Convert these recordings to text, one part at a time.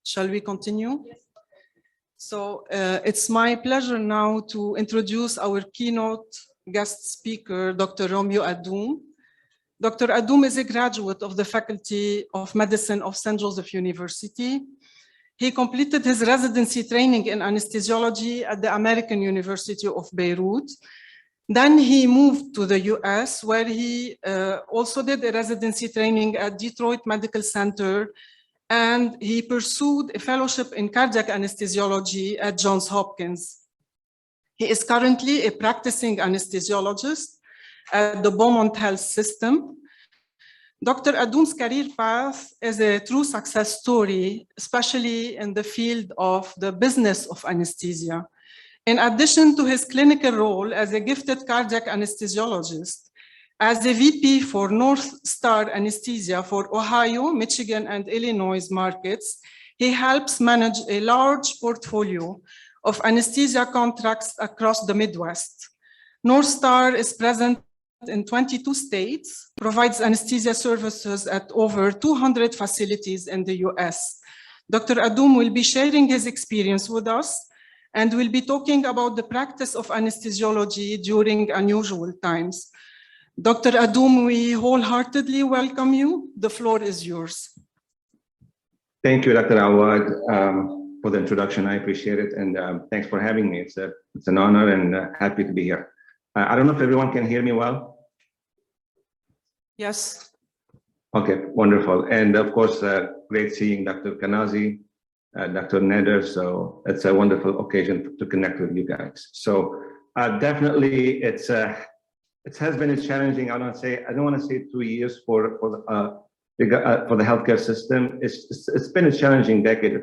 Shall we continue? Yes. So it's my pleasure now to introduce our keynote guest speaker, Dr. Romeo Kaddoum. Dr. Kaddoum is a graduate of the Faculty of Medicine of St. Joseph University. He completed his residency training in anesthesiology at the American University of Beirut. Then he moved to the US, where he also did a residency training at Detroit Medical Center, and he pursued a fellowship in cardiac anesthesiology at Johns Hopkins. He is currently a practicing anesthesiologist at the Beaumont Health System. Dr. Kaddoum's career path is a true success story, especially in the field of the business of anesthesia. In addition to his clinical role as a gifted cardiac anesthesiologist, as a VP for North Star Anesthesia for Ohio, Michigan, and Illinois markets, he helps manage a large portfolio of anesthesia contracts across the Midwest. North Star is present in 22 states, provides anesthesia services at over 200 facilities in the US. Dr. Kaddoum will be sharing his experience with us and will be talking about the practice of anesthesiology during unusual times. Dr. Kaddoum, we wholeheartedly welcome you. The floor is yours. Thank you, Dr. Awad, for the introduction. I appreciate it, and thanks for having me. It's an honor and happy to be here. I don't know if everyone can hear me well. Yes. Okay, wonderful. And of course, great seeing Dr. Kanazi, Dr. Nader. So it's a wonderful occasion to connect with you guys. So definitely, it has been challenging. I don't want to say 2 years for the healthcare system. It's been a challenging decade.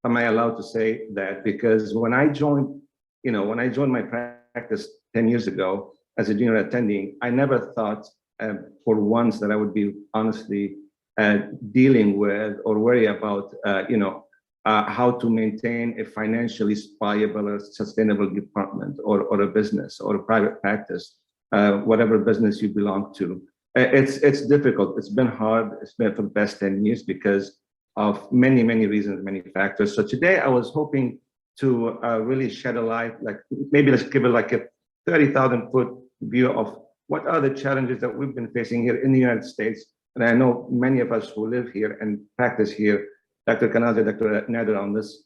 Am I allowed to say that? Because when I joined my practice 10 years ago as a junior attending, I never thought for once that I would be honestly dealing with or worry about how to maintain a financially viable or sustainable department or a business or a private practice. Whatever business you belong to. It's difficult. It's been hard. It's been for the past 10 years because of many, many reasons, many factors. So today I was hoping to really shed a light, like maybe let's give it like a 30,000-foot view of what are the challenges that we've been facing here in the United States. And I know many of us who live here and practice here, Dr. Kanazi, Dr. Nader on this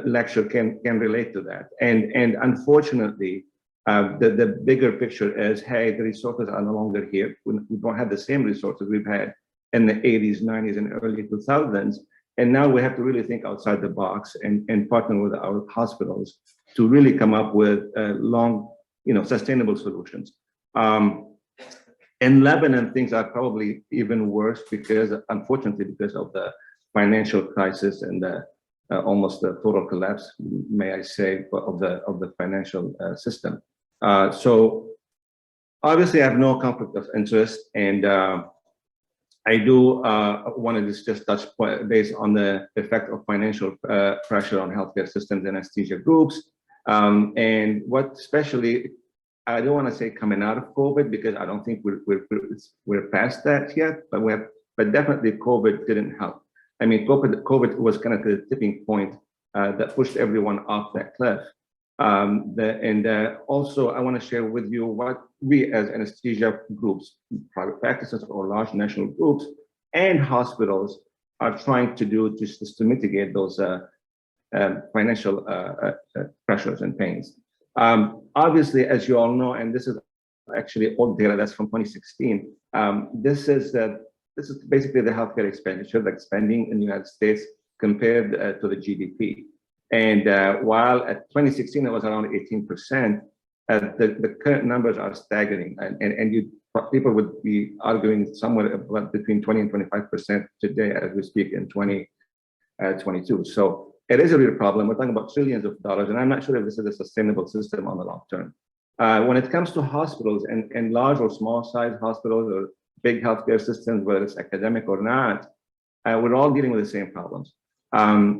lecture can relate to that. And unfortunately, the bigger picture is, hey, the resources are no longer here. We don't have the same resources we've had in the 80s, 90s, and early 2000s. And now we have to really think outside the box and partner with our hospitals to really come up with long, sustainable solutions. In Lebanon, things are probably even worse because, unfortunately, because of the financial crisis and almost the total collapse, may I say, of the financial system. So obviously I have no conflict of interest, and I do want to just touch base on the effect of financial pressure on healthcare systems and anesthesia groups, and what especially, I don't want to say coming out of COVID because I don't think we're past that yet, but definitely COVID didn't help. I mean, COVID was kind of the tipping point that pushed everyone off that cliff. Also, I want to share with you what we as anesthesia groups, private practices or large national groups, and hospitals are trying to do just to mitigate those financial pressures and pains. Obviously, as you all know, and this is actually old data that's from 2016, this is basically the healthcare expenditure, like spending in the United States compared to the GDP. And while at 2016 it was around 18%, the current numbers are staggering, and people would be arguing somewhere between 20 and 25% today as we speak in 2022. So it is a real problem. We're talking about trillions of dollars, and I'm not sure if this is a sustainable system on the long term. When it comes to hospitals and large or small size hospitals or big healthcare systems, whether it's academic or not, we're all dealing with the same problems.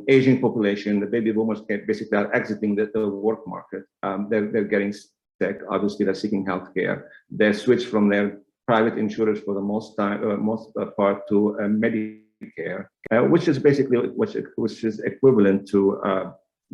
Aging population, the baby boomers basically are exiting the work market. They're getting sick. Obviously, they're seeking healthcare. They switch from their private insurers for the most part to Medicare Medicare, which is basically which is equivalent to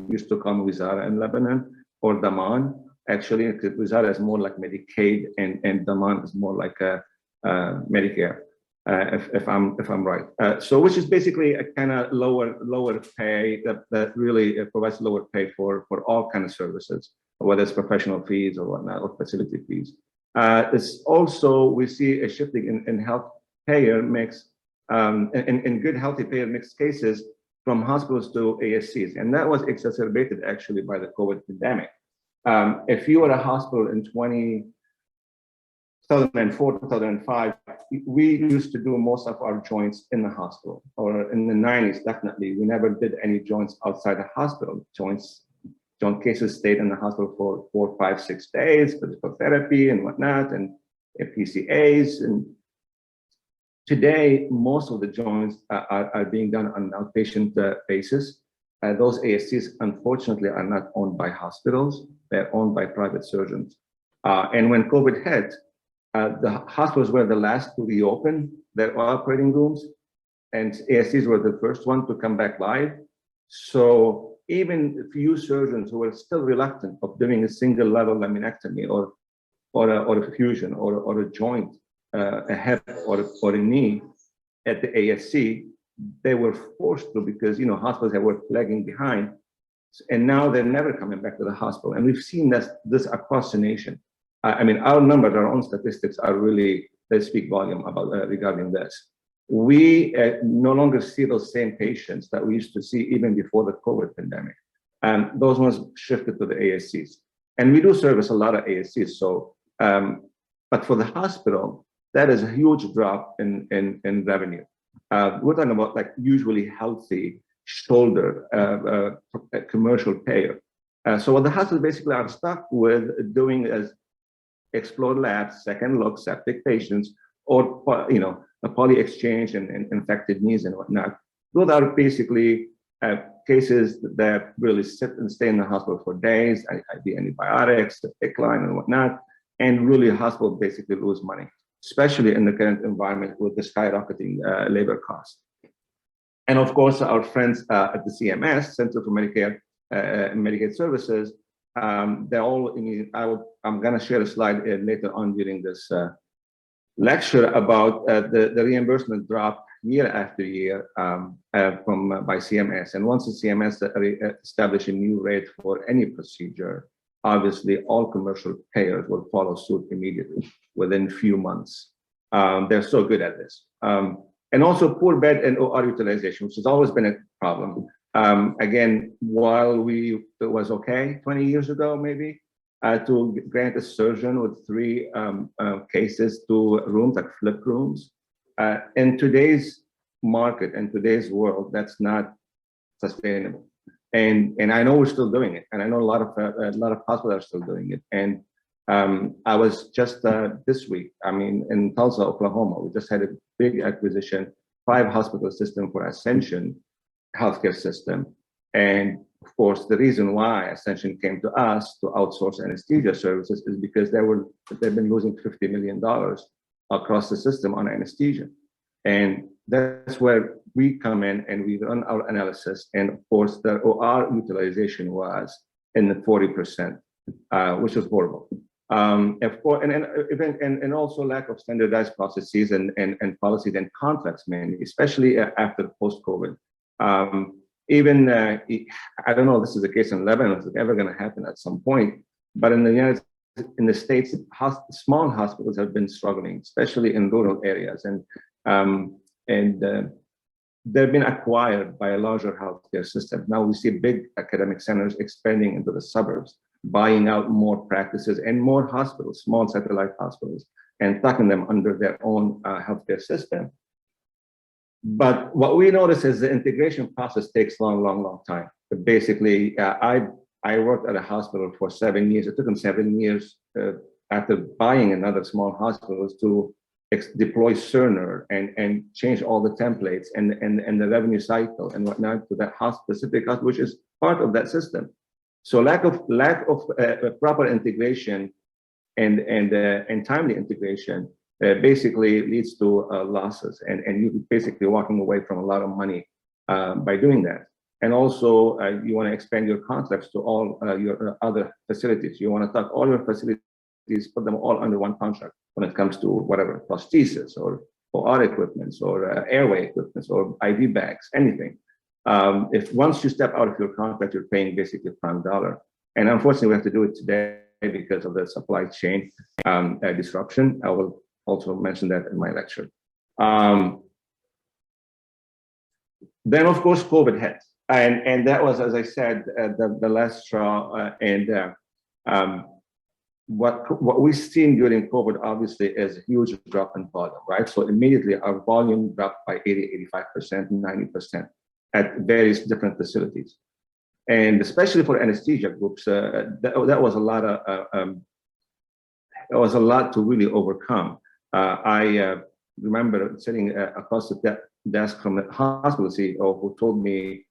used to call Wizara in Lebanon or Daman. Actually, Wizara is more like Medicaid, and Daman is more like a Medicare, if I'm right. So, which is basically a kind of lower pay that really provides lower pay for all kind of services, whether it's professional fees or whatnot, or facility fees. It's also, we see a shifting in health payer mix, in good healthy payer mix cases from hospitals to ASCs. And that was exacerbated actually by the COVID pandemic. If you were a hospital in 2004, 2005, we used to do most of our joints in the hospital, or in the 90s, definitely. We never did any joints outside the hospital. Joint cases stayed in the hospital for 4, 5, 6 days, physical therapy and whatnot, and PCAs. And today, most of the joints are being done on an outpatient basis. Those ASCs, unfortunately, are not owned by hospitals. They're owned by private surgeons. And when COVID hit, the hospitals were the last to reopen their operating rooms, and ASCs were the first one to come back live. So even a few surgeons who were still reluctant of doing a single level laminectomy or a fusion or a joint, a hip or a knee at the ASC, they were forced to, because hospitals were lagging behind, and now they're never coming back to the hospital. And we've seen this across the nation. I mean, our numbers, our own statistics are really, they speak volume about regarding this. We no longer see those same patients that we used to see even before the COVID pandemic. And those ones shifted to the ASCs. And we do service a lot of ASCs. So, but for the hospital, that is a huge drop in revenue. We're talking about like usually healthy shoulder commercial payer. So what the hospitals basically are stuck with doing is explore labs, second look, septic patients, or a poly exchange and infected knees and whatnot. Those are basically cases that really sit and stay in the hospital for days, IV antibiotics, the decline and whatnot, and really hospitals basically lose money, especially in the current environment with the skyrocketing labor costs. And of course, our friends at the CMS, Center for Medicare and Medicaid Services, they're all, I'm gonna share a slide later on during this lecture about the reimbursement drop year after year by CMS. And once the CMS establish a new rate for any procedure, obviously all commercial payers will follow suit immediately within few months. They're so good at this. And also poor bed and OR utilization, which has always been a problem. Again, while it was okay 20 years ago, maybe, to grant a surgeon with 3 cases to rooms, like flip rooms. In today's market and today's world, that's not sustainable. And I know we're still doing it, and I know a lot of hospitals are still doing it. And I was just this week, in Tulsa, Oklahoma, we just had a big acquisition, 5 hospital system for Ascension healthcare system. And of course, the reason why Ascension came to us to outsource anesthesia services is because they've been losing $50 million across the system on anesthesia. And that's where we come in and we run our analysis. And of course, the OR utilization was in the 40%, which was horrible. Of course, and also lack of standardized processes and policies and contracts, mainly, especially after post-COVID. Even, I don't know if this is the case in Lebanon, if it's ever going to happen at some point, but in the States, small hospitals have been struggling, especially in rural areas. And they've been acquired by a larger healthcare system. Now we see big academic centers expanding into the suburbs, buying out more practices and more hospitals, small satellite hospitals, and tucking them under their own healthcare system. But what we notice is the integration process takes long time. But basically, I worked at a hospital for 7 years. It took them 7 years after buying another small hospital to deploy Cerner and change all the templates and the revenue cycle and whatnot to that specific hospital, which is part of that system. So lack of proper integration and timely integration basically leads to losses, and you're basically walking away from a lot of money by doing that. And also, you want to expand your contracts to all your other facilities. You want to tuck all your facilities, put them all under one contract when it comes to whatever, prosthesis or OR equipments or airway equipments or IV bags, anything. If once you step out of your contract, you're paying basically prime dollar. And unfortunately, we have to do it today because of the supply chain disruption. I will also mention that in my lecture. Then, of course, COVID hit. And that was, as I said, the last straw. What we've seen during COVID, obviously, is a huge drop in volume, right? So immediately our volume dropped by 80, 85%, 90% at various different facilities. And especially for anesthesia groups, that was a lot to really overcome. I remember sitting across the desk from a hospital CEO who told me,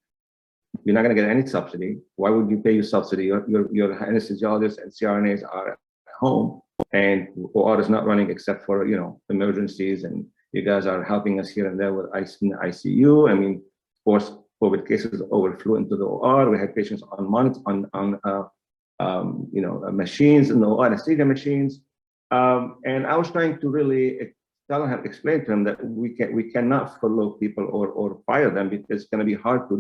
"You're not going to get any subsidy. Why would you pay your subsidy? Your anesthesiologists and CRNAs are at home, and OR is not running except for emergencies, and you guys are helping us here and there with ICU. I mean, of course, COVID cases overflew into the OR. We had patients on machines in the OR, anesthesia machines, and I was trying to really explain to him that we cannot furlough people or fire them, because it's going to be hard to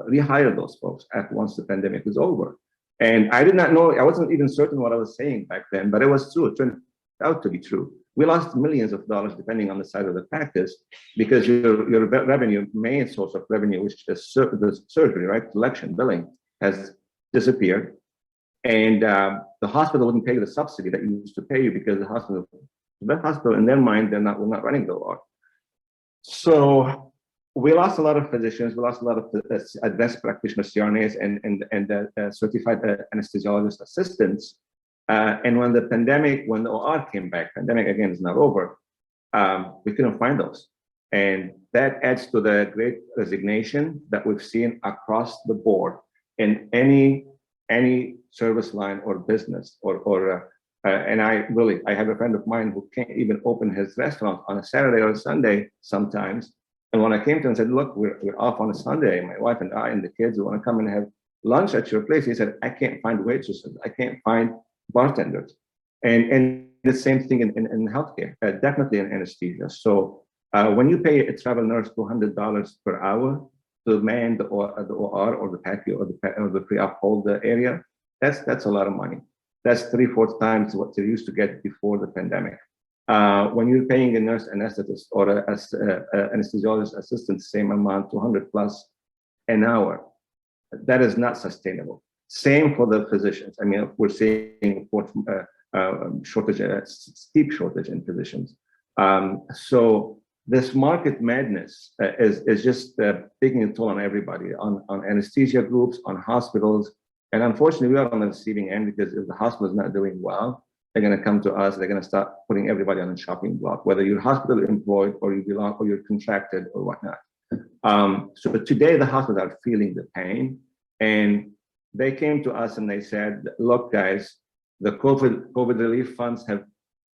rehire those folks once the pandemic is over. And I did not know, I wasn't even certain what I was saying back then, but it was true. It turned out to be true. We lost millions of dollars depending on the side of the practice, because your revenue, main source of revenue, which is the surgery, right, collection, billing, has disappeared. And the hospital wouldn't pay the subsidy that used to pay you, because the hospital in their mind, we're not running the OR. So we lost a lot of physicians. We lost a lot of advanced practitioners, CRNAs, and certified anesthesiologist assistants. And when the OR came back, pandemic again is not over, we couldn't find those. And that adds to the great resignation that we've seen across the board in any service line or business and I have a friend of mine who can't even open his restaurant on a Saturday or a Sunday sometimes. And when I came to him and said, "Look, we're off on a Sunday, my wife and I and the kids, we want to come and have lunch at your place," he said, "I can't find waitresses. I can't find bartenders." And the same thing in healthcare, definitely in anesthesia. So when you pay a travel nurse $200 per hour to man the OR or the PACU or the pre-op hold area, that's a lot of money. That's 3-4 times what they used to get before the pandemic. When you're paying a nurse anesthetist or anesthesiologist assistant same amount, 200 plus an hour, that is not sustainable. Same for the physicians. I mean, we're seeing steep shortage in physicians. So this market madness is just taking a toll on everybody, on anesthesia groups, on hospitals. And unfortunately, we are on the receiving end, because if the hospital is not doing well, they're going to come to us. They're going to start putting everybody on a shopping block, whether you're hospital employed or you belong or you're contracted or whatnot. So today the hospitals are feeling the pain, and they came to us and they said, "Look, guys, the COVID relief funds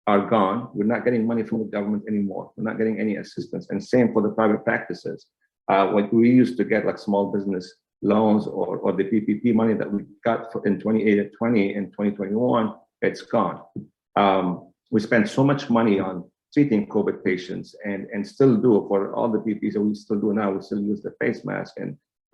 are gone. We're not getting money from the government anymore. We're not getting any assistance." And same for the private practices. What we used to get, like small business loans or the PPP money that we got in 2020 and 2021, it's gone. We spent so much money on treating COVID patients and still do for all the PPPs that we still do now. We still use the face mask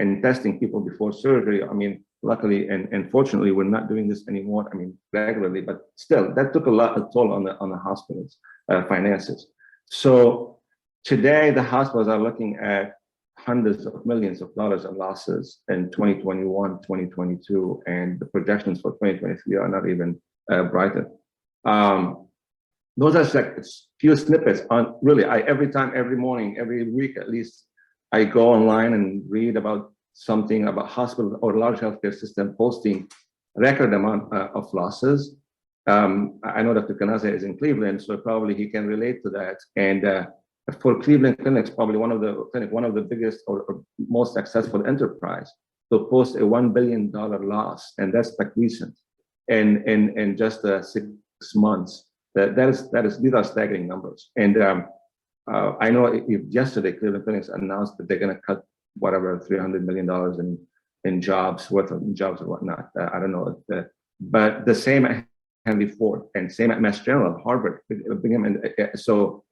and testing people before surgery. I mean, luckily and fortunately, we're not doing this anymore. I mean, regularly, but still, that took a toll on the hospitals' finances. So today, the hospitals are looking at hundreds of millions of dollars in losses in 2021, 2022, and the projections for 2023 are not even brighter. Those are like few snippets on really. Every morning, every week at least, I go online and read about something about hospital or large healthcare system posting record amount of losses. I know Dr. Kanaze is in Cleveland, so probably he can relate to that. And for Cleveland clinics, probably one of the biggest or most successful enterprise to post a $1 billion loss, and that's like recent, in just 6 months. These are staggering numbers. And I know yesterday Cleveland Clinic announced that they're going to cut whatever $300 million in jobs, worth of jobs or whatnot. I don't know, but the same at Henry Ford and same at Mass General, Harvard, Brigham, and so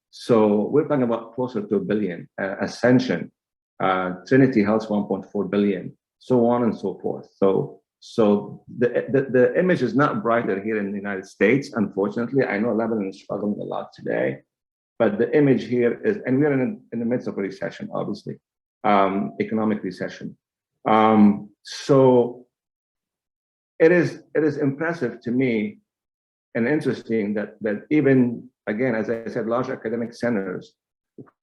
we're talking about closer to $1 billion. Ascension, Trinity Health, 1.4 billion, so on and so forth. So the image is not brighter here in the United States, unfortunately. I know Lebanon is struggling a lot today, but the image here is, and we're in the midst of a recession, obviously, economic recession. So it is impressive to me and interesting that even, again, as I said, large academic centers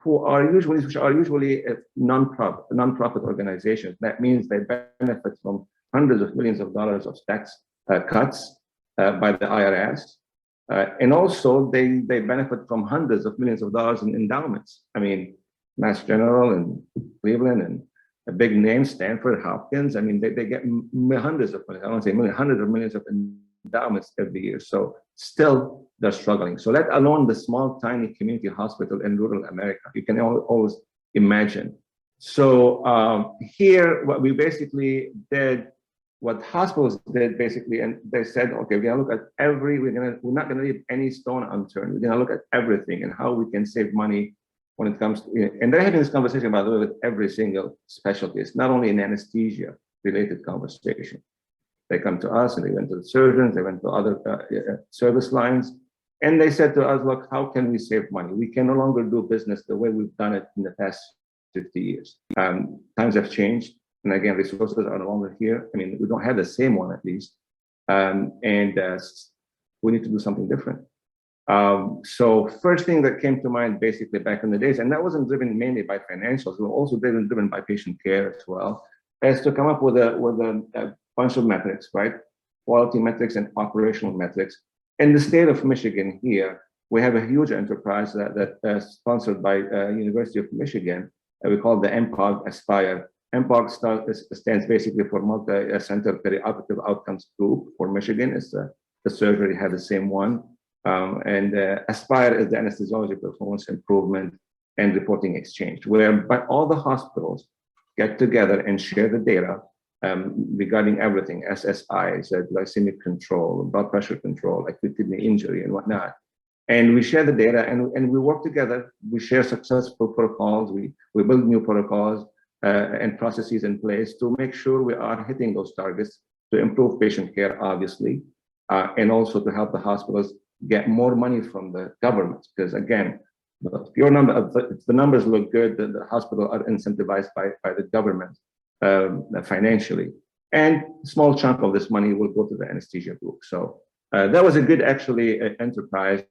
which are usually non-profit organizations. That means they benefit from hundreds of millions of dollars of tax cuts by the IRS. And also they benefit from hundreds of millions of dollars in endowments. I mean, Mass General and Cleveland and a big name, Stanford, Hopkins. I mean, they get hundreds of millions, I don't say millions, hundreds of millions of endowments every year. So still they're struggling. So let alone the small, tiny community hospital in rural America. You can always imagine. So here, what we basically did, what hospitals did basically, and they said, okay, we're gonna look at we're not gonna leave any stone unturned. We're gonna look at everything and how we can save money when it comes to, and they're having this conversation, by the way, with every single specialty. It's not only an anesthesia related conversation. They come to us and they went to the surgeons, they went to other service lines. And they said to us, look, how can we save money? We can no longer do business the way we've done it in the past 50 years. Times have changed. And again, resources are no longer here. I mean, we don't have the same one at least. We need to do something different. So first thing that came to mind basically back in the days, and that wasn't driven mainly by financials, we were also driven by patient care as well, is to come up with a bunch of metrics, right? Quality metrics and operational metrics. In the state of Michigan here, we have a huge enterprise that sponsored by University of Michigan, we call the MPOG Aspire. MPOG stands basically for Multi-Center Perioperative Outcomes Group for Michigan. It's the surgery had the same one. And Aspire is the anesthesiology performance improvement and reporting exchange, whereby all the hospitals get together and share the data regarding everything, SSIs, glycemic control, blood pressure control, acute kidney injury and whatnot. And we share the data and we work together. We share successful protocols. We build new protocols and processes in place to make sure we are hitting those targets to improve patient care, obviously, and also to help the hospitals get more money from the government. Because again, if the numbers look good, the hospital are incentivized by the government financially. And a small chunk of this money will go to the anesthesia group. So that was a good, actually, enterprise.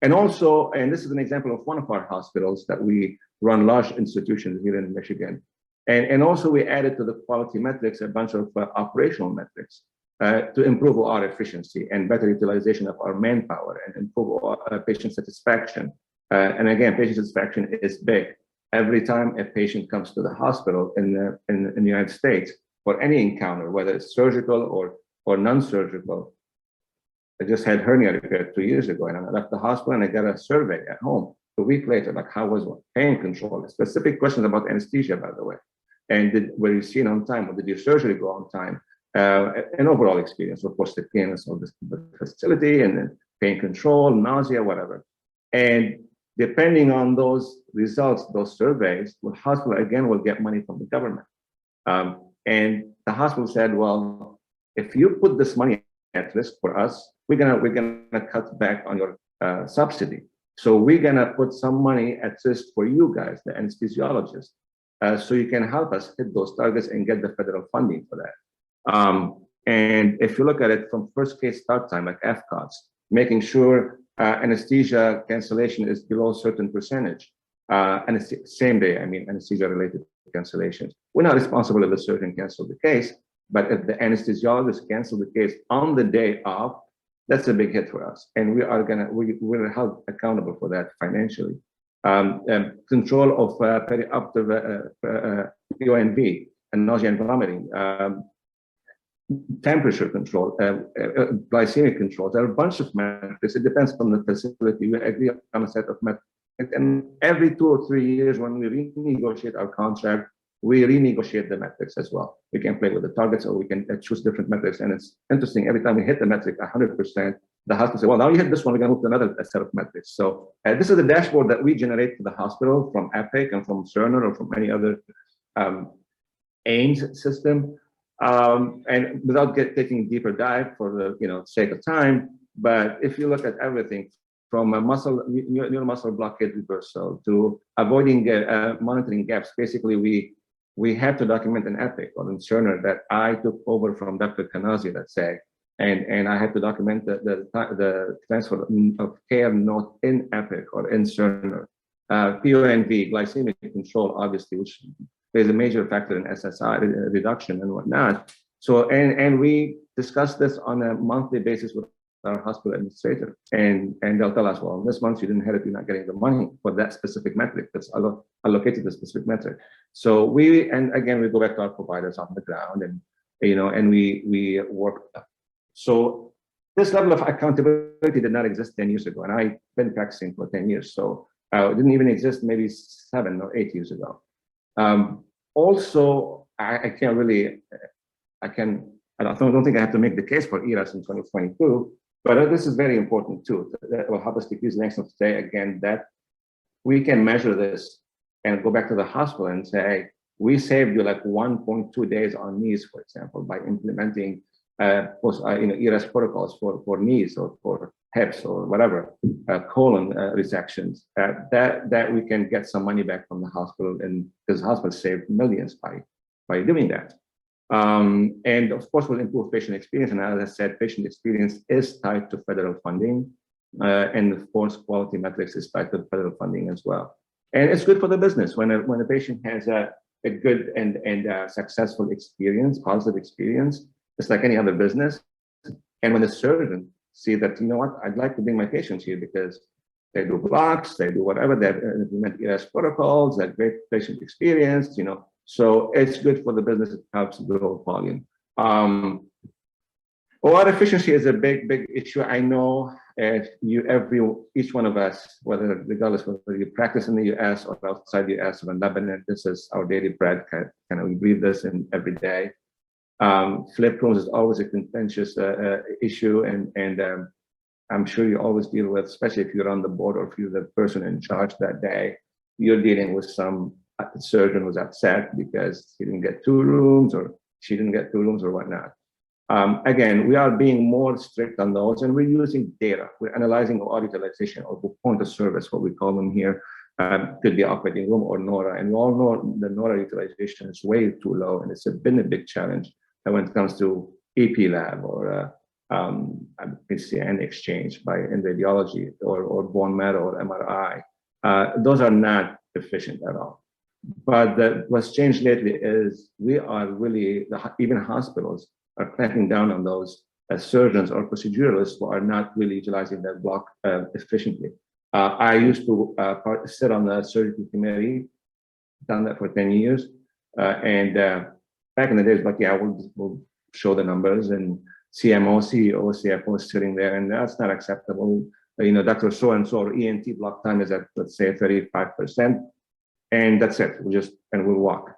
And also, and this is an example of one of our hospitals that we run large institutions here in Michigan. And also we added to the quality metrics a bunch of operational metrics to improve our efficiency and better utilization of our manpower and improve our patient satisfaction. And again, patient satisfaction is big. Every time a patient comes to the hospital in the United States for any encounter, whether it's surgical or non-surgical. I just had hernia repair 2 years ago, and I left the hospital and I got a survey at home a week later, like how was pain control? Specific questions about anesthesia, by the way. And were you seen on time? Or did your surgery go on time? An overall experience, of course, the cleanliness of the facility and then pain control, nausea, whatever. And depending on those results, those surveys, the hospital again will get money from the government. And the hospital said, well, if you put this money at risk for us, we're gonna cut back on your subsidy. So we're gonna put some money at risk for you guys, the anesthesiologists, so you can help us hit those targets and get the federal funding for that. And if you look at it from first case start time, like FCOTS, making sure anesthesia cancellation is below a certain percentage, and it's same day, I mean, anesthesia related cancellations. We're not responsible if the surgeon canceled the case, but if the anesthesiologist canceled the case on the day of, that's a big hit for us. And we're held accountable for that financially. Control of perioperative PONV and nausea and vomiting. temperature control, glycemic control. There are a bunch of metrics. It depends on the facility. We agree on a set of metrics. And every 2 or 3 years, when we renegotiate our contract, we renegotiate the metrics as well. We can play with the targets, or we can choose different metrics. And it's interesting, every time we hit the metric 100%, the hospital say, well, now you hit this one, we're going to move to another set of metrics. So this is the dashboard that we generate for the hospital from Epic and from Cerner or from any other AIMS system. And without taking a deeper dive for the sake of time, but if you look at everything from a neuromuscular blockade reversal to avoiding monitoring gaps, basically we have to document in Epic or in Cerner that I took over from Dr. Kanazi, let's say, and I have to document the transfer of care note in Epic or in Cerner. PONV, glycemic control, obviously, which is a major factor in SSI reduction and whatnot. So, and we discuss this on a monthly basis with our hospital administrator, and they'll tell us, well, this month you didn't have it, you're not getting the money for that specific metric that's allocated to the specific metric. So and again, we go back to our providers on the ground, and and we work. So this level of accountability did not exist 10 years ago, and I've been practicing for 10 years. So it didn't even exist maybe 7 or 8 years ago. Also, I don't think I have to make the case for ERAS in 2022, but this is very important too. That will help us decrease length of stay again, that we can measure this and go back to the hospital and say, we saved you like 1.2 days on knees, for example, by implementing ERAS protocols for knees or for hips or whatever, colon resections, that we can get some money back from the hospital, and because the hospital saved millions by doing that. And of course, we'll improve patient experience. And as I said, patient experience is tied to federal funding. And of course, quality metrics is tied to federal funding as well. And it's good for the business when a patient has a good and successful experience, positive experience. It's like any other business. And when the surgeon see that, you know what, I'd like to bring my patients here because they do blocks, they do whatever, they implement ERAS protocols, they have great patient experience, so it's good for the business. It helps grow volume. OR efficiency is a big issue. I know each one of us, regardless whether you practice in the US or outside the US or in Lebanon, this is our daily bread. We breathe this in every day. Flip rooms is always a contentious issue, and I'm sure you always deal with, especially if you're on the board or if you're the person in charge that day, you're dealing with some surgeon was upset because he didn't get 2 rooms or she didn't get 2 rooms or whatnot. Again, we are being more strict on those, and we're using data. We're analyzing OR utilization or point of service, what we call them here. Could be operating room or NORA, and we all know the NORA utilization is way too low, and it's been a big challenge when it comes to EP lab or PCN exchange in radiology or bone marrow or MRI. Those are not efficient at all. But what's changed lately is we are really, even hospitals are clamping down on those surgeons or proceduralists who are not really utilizing that block efficiently. I used to sit on the surgical committee, done that for 10 years. And back in the days, but yeah, we'll show the numbers, and CMO, CEO, CFO is sitting there, and that's not acceptable. Dr. So-and-so or ENT block time is at, let's say, 35%. And that's it. We'll walk.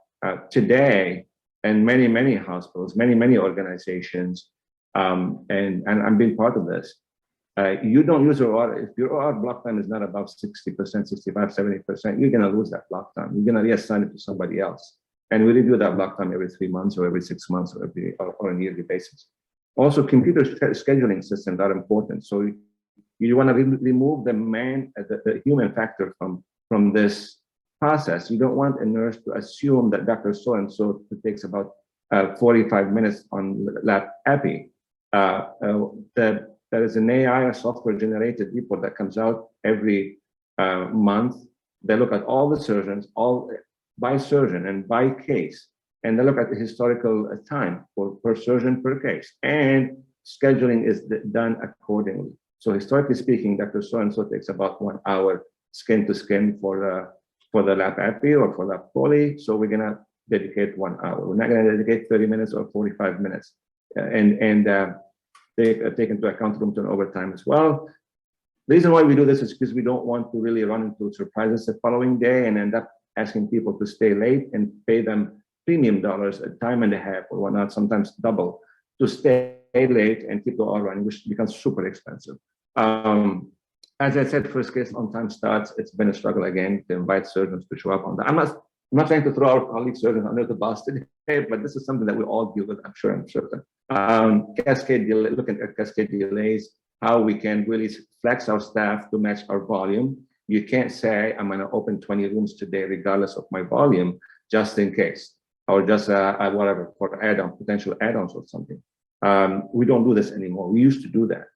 Today, and many hospitals, many organizations, and I'm being part of this. You don't use your OR. If your OR block time is not above 60%, 65, 70%, you're going to lose that block time. You're going to reassign it to somebody else. And we review that block time every 3 months or every 6 months or on a yearly basis. Also, computer scheduling systems are important. So you want to remove the human factor from this process. You don't want a nurse to assume that Dr. So-and-so takes about 45 minutes on lab epi. There is an AI software generated report that comes out every month. They look at all the surgeons, all by surgeon and by case, and they look at the historical time per surgeon per case, and scheduling is done accordingly. So historically speaking, Dr. So-and-so takes about 1 hour skin to skin for the lap epi or for lap poly. So we're gonna dedicate 1 hour. We're not gonna dedicate 30 minutes or 45 minutes. take into account room turnover time as well. The reason why we do this is because we don't want to really run into surprises the following day and end up asking people to stay late and pay them premium dollars, a time and a half or whatnot, sometimes double, to stay late and keep the OR running, which becomes super expensive. As I said, first case on time starts. It's been a struggle again to invite surgeons to show up on time. I'm not trying to throw our colleague surgeons under the bus today, but this is something that we all deal with, I'm certain. Cascade delay, looking at cascade delays, how we can really flex our staff to match our volume. You can't say, I'm gonna open 20 rooms today, regardless of my volume, just in case, or just whatever, for potential add-ons or something. We don't do this anymore. We used to do that.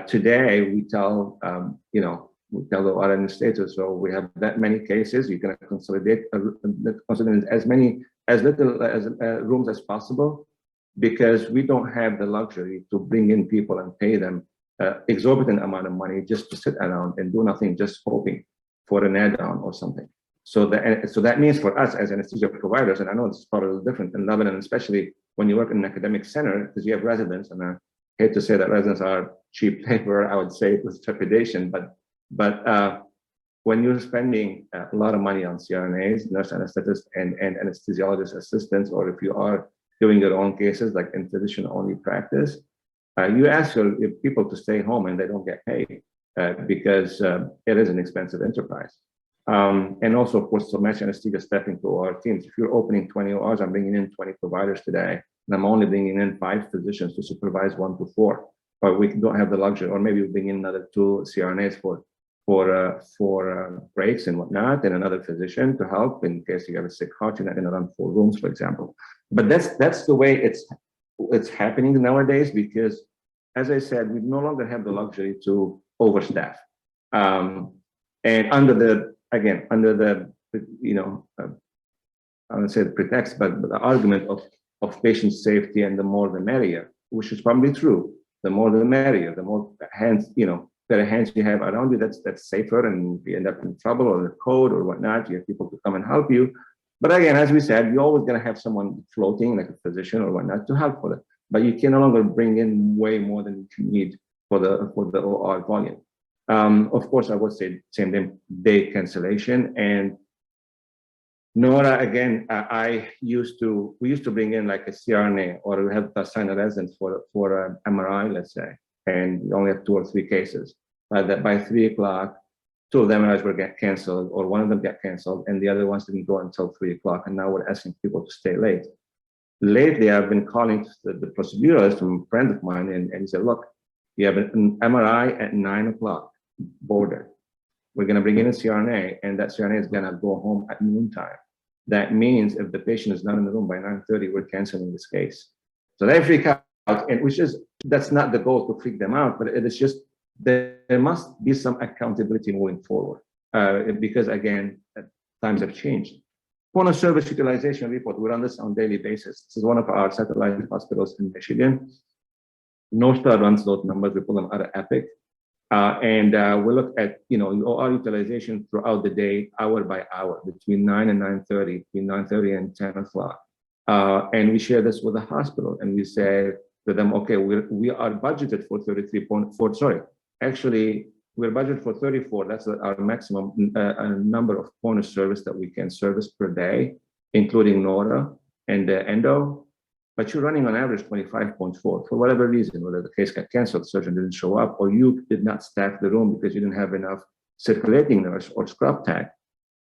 Today, we tell, we tell the OR administrators, so we have that many cases, you're gonna consolidate as little as rooms as possible, because we don't have the luxury to bring in people and pay them exorbitant amount of money just to sit around and do nothing, just hoping for an add-on or something. So that means for us as anesthesia providers, and I know it's probably a little different in Lebanon, especially when you work in an academic center, because you have residents, and I hate to say that residents are cheap labor, I would say it with trepidation, but when you're spending a lot of money on CRNAs, nurse anesthetists, and anesthesiologist assistants, or if you are doing your own cases, like in physician-only practice, you ask your people to stay home and they don't get paid because it is an expensive enterprise. And also, of course, to match anesthesia staffing to our teams. If you're opening 20 ORs, I'm bringing in 20 providers today, and I'm only bringing in 5 physicians to supervise 1 to 4. Or we don't have the luxury, or maybe we bring in another 2 CRNAs for breaks and whatnot, and another physician to help in case you have a sick heart, you're not gonna run 4 rooms, for example. But that's the way it's happening nowadays, because, as I said, we no longer have the luxury to overstaff. And under the I don't say the pretext, but the argument of patient safety, and the more the merrier, which is probably true. The more the merrier, the more hands, better hands you have around you, that's safer, and if you end up in trouble or the code or whatnot, you have people to come and help you. But again, as we said, you're always going to have someone floating, like a physician or whatnot, to help with it. But you can no longer bring in way more than you need for the OR volume. Of course, I would say same day cancellation. And Nora, again, we used to bring in like a CRNA, or we have to assign a resident for an MRI, let's say, and we only have 2 or 3 cases. That by 3 o'clock, 2 of the MRIs were get canceled, or 1 of them got canceled, and the other ones didn't go until 3 o'clock. And now we're asking people to stay late. Lately, I've been calling the proceduralist from a friend of mine, and he said, look, you have an MRI at 9 o'clock, boarded. We're going to bring in a CRNA, and that CRNA is going to go home at noontime. That means if the patient is not in the room by 9:30, we're canceling this case. So they freak out, and that's not the goal to freak them out, but it is just there must be some accountability moving forward, because again, times have changed. Point of service utilization report, we run this on a daily basis. This is one of our satellite hospitals in Michigan. Northstar runs those numbers, we pull them out of Epic. And we look at, OR utilization throughout the day, hour by hour, between 9 and 9:30, between 9:30 and 10 o'clock. And we share this with the hospital, and we say to them, okay, we are budgeted for 33.4, sorry, actually, we're budgeted for 34. That's our maximum number of point of service that we can service per day, including NORA and the endo. But you're running on average 25.4 for whatever reason, whether the case got canceled, the surgeon didn't show up, or you did not staff the room because you didn't have enough circulating nurse or scrub tech.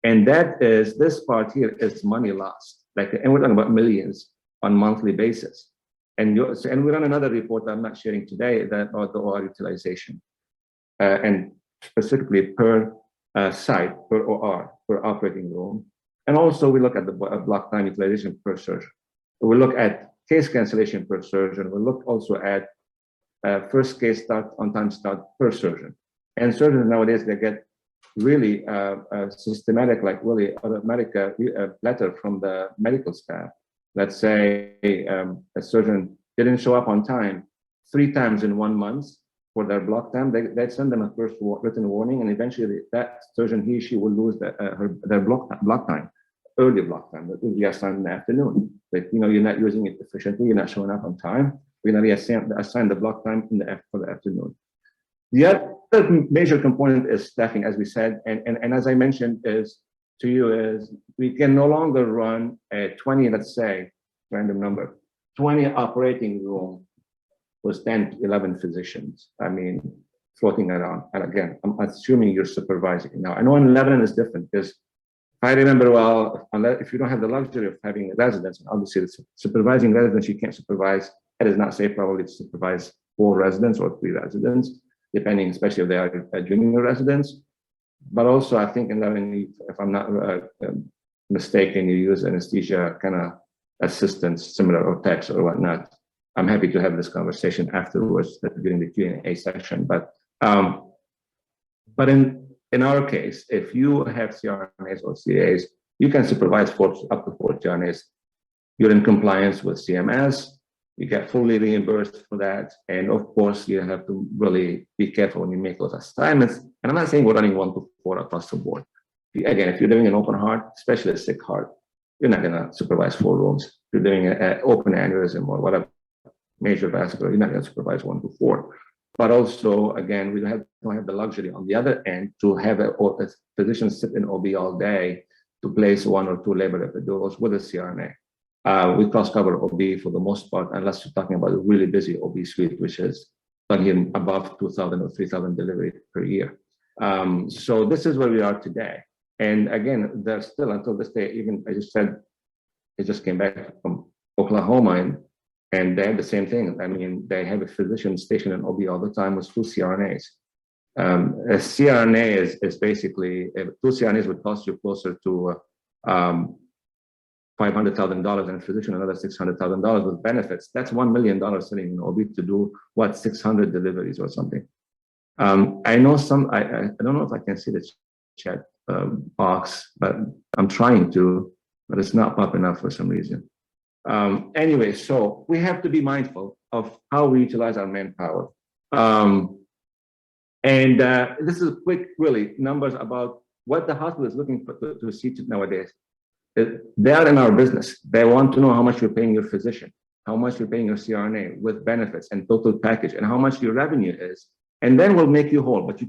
And this part here is money lost. And we're talking about millions on a monthly basis. And we run another report that I'm not sharing today about the OR utilization, and specifically per site, per OR, per operating room. And also we look at the block time utilization per surgeon. We look at case cancellation per surgeon. We look also at first case start, on time start per surgeon. And surgeons nowadays, they get really systematic, like really automatic letter from the medical staff. Let's say a surgeon didn't show up on time 3 times in 1 month for their block time. They send them a first written warning, and eventually that surgeon, he or she will lose their block time. Early block time, that will be assigned in the afternoon. That you're not using it efficiently, you're not showing up on time. we're going to assign the block time for the afternoon. The other major component is staffing, as we said, and as I mentioned is we can no longer run a 20, let's say, random number, 20 operating room with 10 to 11 physicians. I mean, floating around. And again, I'm assuming you're supervising. Now, I know in Lebanon is different because if I remember well, if you don't have the luxury of having residents, obviously it's supervising residents, you can't supervise. It is not safe probably to supervise 4 residents or 3 residents, depending, especially if they are junior residents. But also, I think in Lebanon, if I'm not mistaken, you use anesthesia kind of assistance, similar or techs or whatnot. I'm happy to have this conversation afterwards during the Q&A section. But in our case, if you have CRNAs or CAs, you can supervise up to 4 CRNAs. You're in compliance with CMS. You get fully reimbursed for that. And of course, you have to really be careful when you make those assignments. And I'm not saying we're running 1 to 4 across the board. Again, if you're doing an open heart, especially a sick heart, you're not going to supervise 4 rooms. If you're doing an open aneurysm or whatever, major vascular, you're not going to supervise 1 to 4. But also, again, we don't have the luxury on the other end to have a physician sit in OB all day to place 1 or 2 labor epidurals with a CRNA. We cross-cover OB for the most part, unless you're talking about a really busy OB suite, which is again above 2,000 or 3,000 deliveries per year. So this is where we are today. And again, there's still, until this day, even I just said, I just came back from Oklahoma, and they have the same thing. I mean, they have a physician stationed in OB all the time with 2 CRNAs. A CRNA is basically, 2 CRNAs would cost you closer to $500,000 and a physician another $600,000 with benefits. That's $1 million sitting in OB to do what, 600 deliveries or something. I know I don't know if I can see the chat box, but I'm trying to, but it's not popping up for some reason. Anyway, so we have to be mindful of how we utilize our manpower. This is quick, really, numbers about what the hospital is looking for to see nowadays. They are in our business. They want to know how much you're paying your physician, how much you're paying your CRNA with benefits and total package, and how much your revenue is. And then we'll make you whole. But we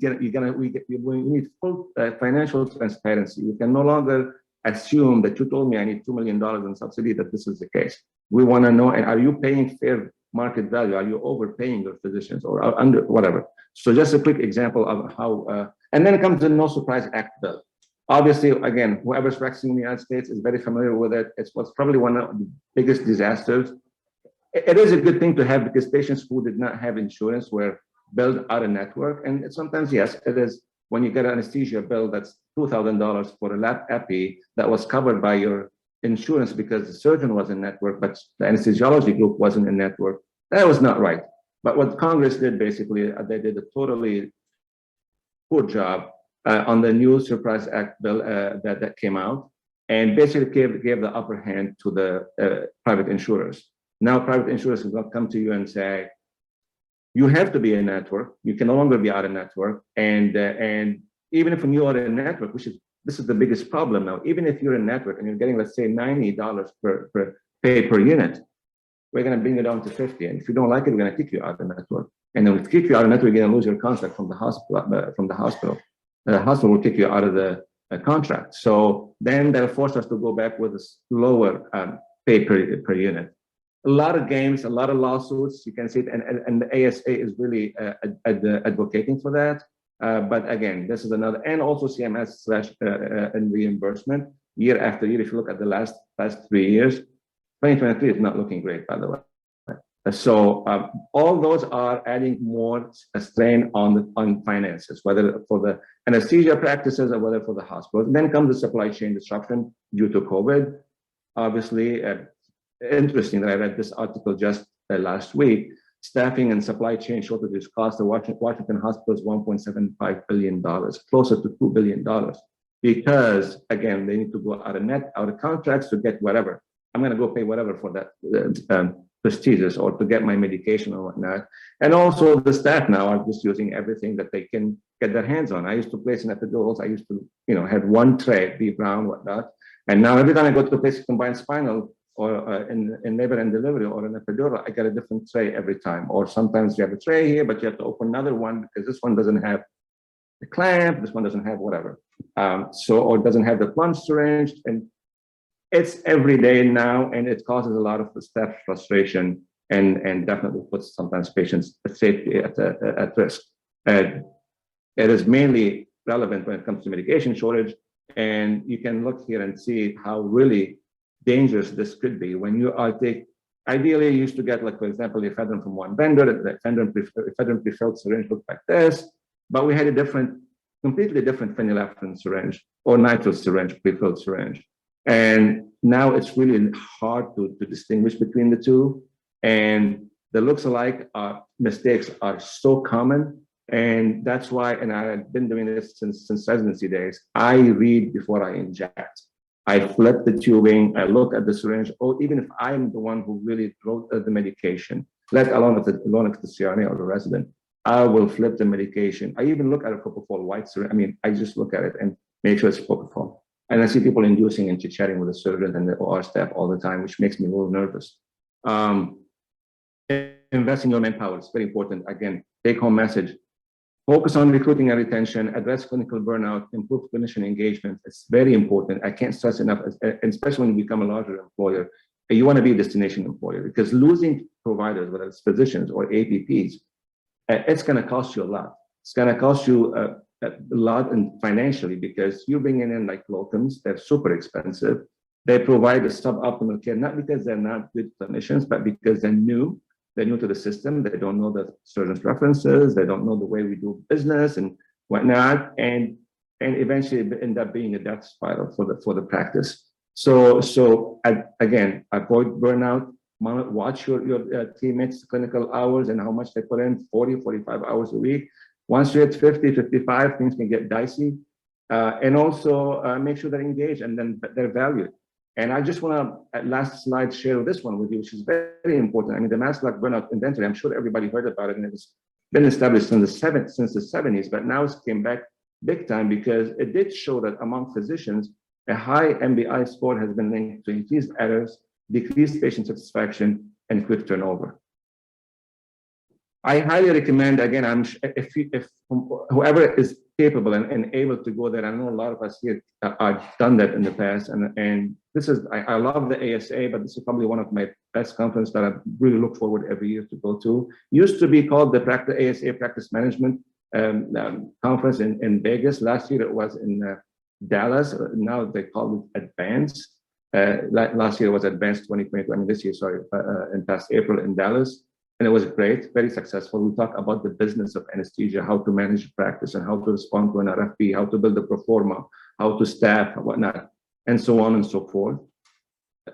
need full financial transparency. You can no longer assume that you told me I need $2 million in subsidy, that this is the case. We want to know, and are you paying fair market value? Are you overpaying your physicians or under whatever? So just a quick example of how, and then comes the No Surprise Act bill. Obviously, again, whoever's practicing in the United States is very familiar with it. It's what's probably one of the biggest disasters. It is a good thing to have because patients who did not have insurance were billed out of network. And sometimes, yes, it is when you get an anesthesia bill that's $2,000 for a lap epi that was covered by your insurance because the surgeon was in network, but the anesthesiology group wasn't in network. That was not right. But what Congress did basically, they did a totally poor job on the new Surprise Act bill that came out, and basically gave the upper hand to the private insurers. Now private insurers will not come to you and say, you have to be in network, you can no longer be out of network, and even if you are in network, this is the biggest problem now, even if you're in network and you're getting, let's say, $90 per pay per unit, we're going to bring it down to 50. And if you don't like it, we're going to kick you out of the network. And then we'll kick you out of the network, you're going to lose your contract from the hospital. The hospital will kick you out of the contract. So then they'll force us to go back with a lower pay per unit. A lot of games, a lot of lawsuits, you can see it, and the ASA is really advocating for that. But again, this is another, and also CMS and reimbursement year after year. If you look at the last 3 years, 2023 is not looking great, by the way. So all those are adding more strain on finances, whether for the anesthesia practices or whether for the hospitals. And then comes the supply chain disruption due to COVID. Obviously, interesting that I read this article just last week. Staffing and supply chain shortages cost the Washington hospitals $1.75 billion, closer to $2 billion, because again, they need to go out of contracts to get whatever. I'm going to go pay whatever for that prestigious or to get my medication or whatnot. And also the staff now are just using everything that they can get their hands on. I used to place in epidurals. I used to, have one tray, be brown, whatnot. And now every time I go to place a combined spinal or in labor and delivery or in epidural, I get a different tray every time. Or sometimes you have a tray here, but you have to open another one because this one doesn't have the clamp, this one doesn't have whatever. Or doesn't have the plunge syringe. And it's every day now, and it causes a lot of staff frustration and definitely puts sometimes patients' safety at risk. It is mainly relevant when it comes to medication shortage. And you can look here and see how really dangerous this could be when you are ideally you used to get, like, for example, ephedrine from one vendor. The ephedrine prefilled syringe looked like this, but we had a completely different phenylephrine syringe or nitrile syringe, prefilled syringe. And now it's really hard to distinguish between the two. And the looks alike mistakes are so common. And that's why, and I've been doing this since residency days, I read before I inject. I flip the tubing, I look at the syringe, or even if I'm the one who really wrote the medication, let alone if it's the CRNA or the resident, I will flip the medication. I even look at a propofol white syringe. I mean, I just look at it and make sure it's propofol. And I see people inducing and chit-chatting with the surgeon and the OR staff all the time, which makes me a little nervous. Invest in your manpower. It's very important. Again, take-home message. Focus on recruiting and retention, address clinical burnout, improve clinician engagement. It's very important. I can't stress enough, especially when you become a larger employer. You want to be a destination employer, because losing providers, whether it's physicians or APPs, it's going to cost you a lot. It's going to cost you a lot and financially, because you're bringing in like locums. They're super expensive. They provide a suboptimal care, not because they're not good clinicians, but because they're new. They're new to the system. They don't know the surgeon's preferences. They don't know the way we do business and whatnot, and eventually end up being a death spiral for the practice. So again, avoid burnout. Watch your teammates' clinical hours and how much they put in, 40, 45 hours a week. Once you hit 50, 55, things can get dicey. And also make sure they're engaged and then they're valued. And I just want to, last slide, share this one with you, which is very, very important. I mean, the mass lock burnout inventory, I'm sure everybody heard about it, and it's been established since the 70s, but now it came back big time because it did show that among physicians, a high MBI score has been linked to increased errors, decreased patient satisfaction, and quick turnover. I highly recommend, again, if whoever is capable and able to go there, I know a lot of us here have done that in the past, and this is, I love the ASA, but this is probably one of my best conferences that I really look forward every year to go to. Used to be called the ASA Practice Management Conference in Vegas. Last year it was in Dallas. Now they call it Advanced. Last year was Advanced 2022. I mean, this year, sorry, in past April in Dallas. And it was great, very successful. We talk about the business of anesthesia, how to manage practice and how to respond to an RFP, how to build a pro forma, how to staff, whatnot, and so on and so forth.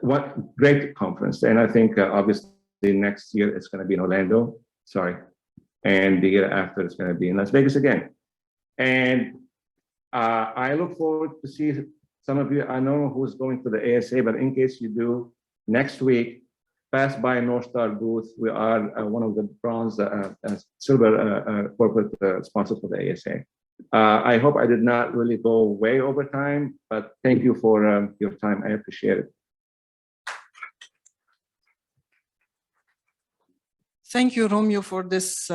What great conference. And I think obviously next year it's going to be in Orlando, and the year after it's going to be in Las Vegas again. And I look forward to see some of you. I know who's going to the ASA, but in case you do, next week, pass by North Star booth. We are one of the bronze, silver corporate sponsors for the ASA. I hope I did not really go way over time, but thank you for your time. I appreciate it. Thank you, Romeo, for this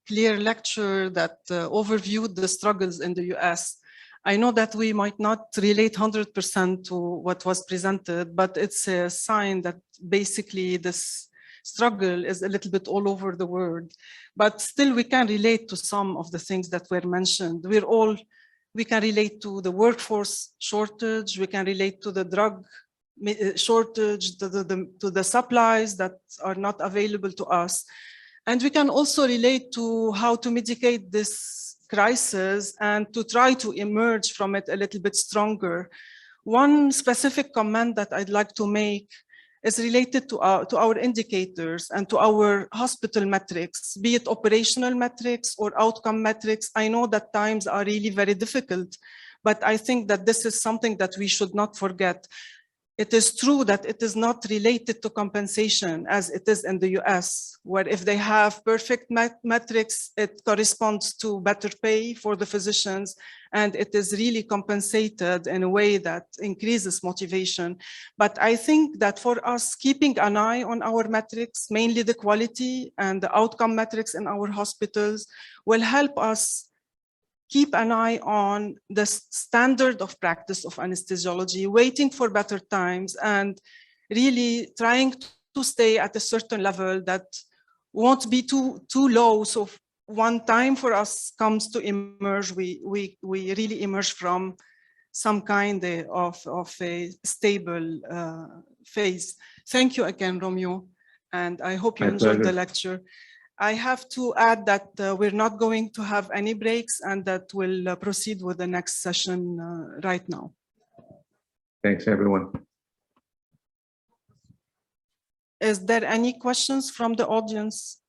clear lecture that overviewed the struggles in the US. I know that we might not relate 100% to what was presented, but it's a sign that basically this struggle is a little bit all over the world. But still we can relate to some of the things that were mentioned. We can relate to the workforce shortage, we can relate to the drug shortage, to the supplies that are not available to us. And we can also relate to how to mitigate this crisis and to try to emerge from it a little bit stronger. One specific comment that I'd like to make is related to our indicators and to our hospital metrics, be it operational metrics or outcome metrics. I know that times are really very difficult, but I think that this is something that we should not forget. it is true that it is not related to compensation as it is in the US, where if they have perfect metrics, it corresponds to better pay for the physicians, and it is really compensated in a way that increases motivation. But I think that for us, keeping an eye on our metrics, mainly the quality and the outcome metrics in our hospitals, will help us keep an eye on the standard of practice of anesthesiology, waiting for better times, and really trying to stay at a certain level that won't be too low. So one time for us comes to emerge, we really emerge from some kind of a stable phase. Thank you again, Romeo, and I hope you enjoyed the lecture. I have to add that we're not going to have any breaks, and that we'll proceed with the next session right now. Thanks, everyone. Is there any questions from the audience?